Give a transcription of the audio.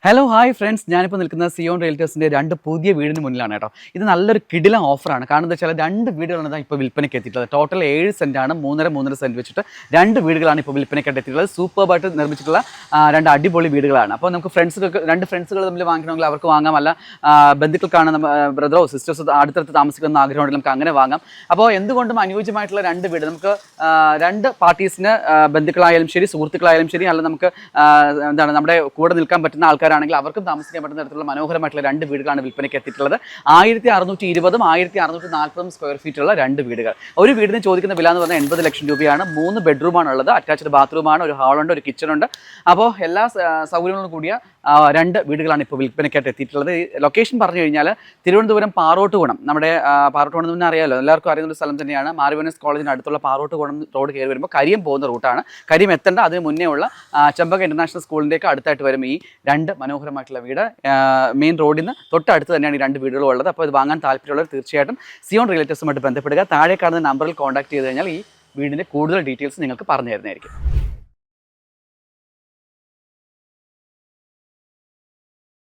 Hello hi friends, ഞാനിപ്പോൾ നിൽക്കുന്ന Zion റിയൽറ്റേഴ്സിൻ്റെ രണ്ട് പുതിയ വീടിന് മുന്നിലാണ് കേട്ടോ. ഇത് നല്ലൊരു കിടിലം ഓഫറാണ്. കാരണം എന്താ വെച്ചാൽ രണ്ട് വീടുകളാണ് ഇപ്പോൾ വിൽപ്പനയ്ക്ക് എത്തിയിട്ടുള്ളത്. ടോട്ടൽ 7 സെൻറ്റാണ്, 3.5 സെൻറ്റ് വെച്ചിട്ട് രണ്ട് വീടുകളാണ് ഇപ്പോൾ വിൽപ്പനയ്ക്കായിട്ട് എത്തിയിട്ടുള്ളത്. സൂപ്പർബായിട്ട് നിർമ്മിച്ചിട്ടുള്ള രണ്ട് അടിപൊളി വീടുകളാണ്. അപ്പോൾ നമുക്ക് രണ്ട് ഫ്രണ്ട്സുകൾ തമ്മിൽ വാങ്ങിക്കണമെങ്കിൽ അവർക്ക് വാങ്ങാം, അല്ല ബന്ധുക്കൾക്കാണ് ബ്രദറോ സിസ്റ്റേഴ്സോ അടുത്തടുത്ത് താമസിക്കുന്ന ആഗ്രഹമുണ്ടെങ്കിൽ നമുക്ക് അങ്ങനെ വാങ്ങാം. അപ്പോൾ എന്തുകൊണ്ടും അനുയോജ്യമായിട്ടുള്ള രണ്ട് വീട് നമുക്ക് രണ്ട് പാർട്ടീസിന്, ബന്ധുക്കളായാലും ശരി, സുഹൃത്തുക്കളായാലും ശരി, അല്ല നമുക്ക് നമ്മുടെ കൂടെ നിൽക്കാൻ പറ്റുന്ന ആൾക്കാരാണെങ്കിൽ അവർക്കും താമസിക്കാൻ പറ്റുന്ന തരത്തിലുള്ള മനോഹരമായിട്ടുള്ള രണ്ട് വീടുകളാണ് വിൽപ്പനയ്ക്ക് എത്തിയിട്ടുള്ളത്. 1620 1640 സ്ക്വയർ ഫീറ്റുള്ള രണ്ട് വീടുകൾ. ഒരു വീടിന് ചോദിക്കുന്ന വില എന്ന് പറഞ്ഞാൽ 80 ലക്ഷം രൂപയാണ്. 3 ബെഡ്റൂമാണ് ഉള്ളത്, അറ്റാച്ച്ഡ് ബാത്റൂമാണ്, ഒരു ഹാളുണ്ട്, ഒരു കിച്ചണുണ്ട്. അപ്പോൾ എല്ലാ സൗകര്യങ്ങളും കൂടിയ രണ്ട് വീടുകളാണ് ഇപ്പോൾ വിൽപ്പനയ്ക്കായിട്ട് എത്തിയിട്ടുള്ളത്. ലൊക്കേഷൻ പറഞ്ഞു കഴിഞ്ഞാൽ തിരുവനന്തപുരം പാറോട്ടുകുണം, നമ്മുടെ പാറോട്ടുകുണം എന്ന് അറിയാമല്ലോ, എല്ലാവർക്കും അറിയുന്ന ഒരു സ്ഥലം തന്നെയാണ്. മാർവിയൻസ് കോളേജിന് അടുത്തുള്ള പാറോട്ടുകുണം റോഡ് കയറി വരുമ്പോൾ കരിയം പോകുന്ന റൂട്ടാണ്. കരിയം എത്തേണ്ട അതിന് മുന്നേ ഉള്ള ചെമ്പക ഇൻ്റർനാഷണൽ സ്കൂളിൻ്റെയൊക്കെ അടുത്തായിട്ട് വരും ഈ രണ്ട് മനോഹരമായിട്ടുള്ള വീട്. മെയിൻ റോഡിൽ നിന്ന് തൊട്ടടുത്ത് തന്നെയാണ് ഈ രണ്ട് വീടുകളും ഉള്ളത്. അപ്പോൾ ഇത് വാങ്ങാൻ താല്പര്യമുള്ളവർ തീർച്ചയായിട്ടും സിയോൺ റിയൽറ്റേഴ്സുമായിട്ട് ബന്ധപ്പെടുക. താഴെ കാണുന്ന നമ്പറിൽ കോൺടാക്ട് ചെയ്ത് കഴിഞ്ഞാൽ ഈ വീടിൻ്റെ കൂടുതൽ ഡീറ്റെയിൽസ് നിങ്ങൾക്ക് പറഞ്ഞു തരുന്നതായിരിക്കും.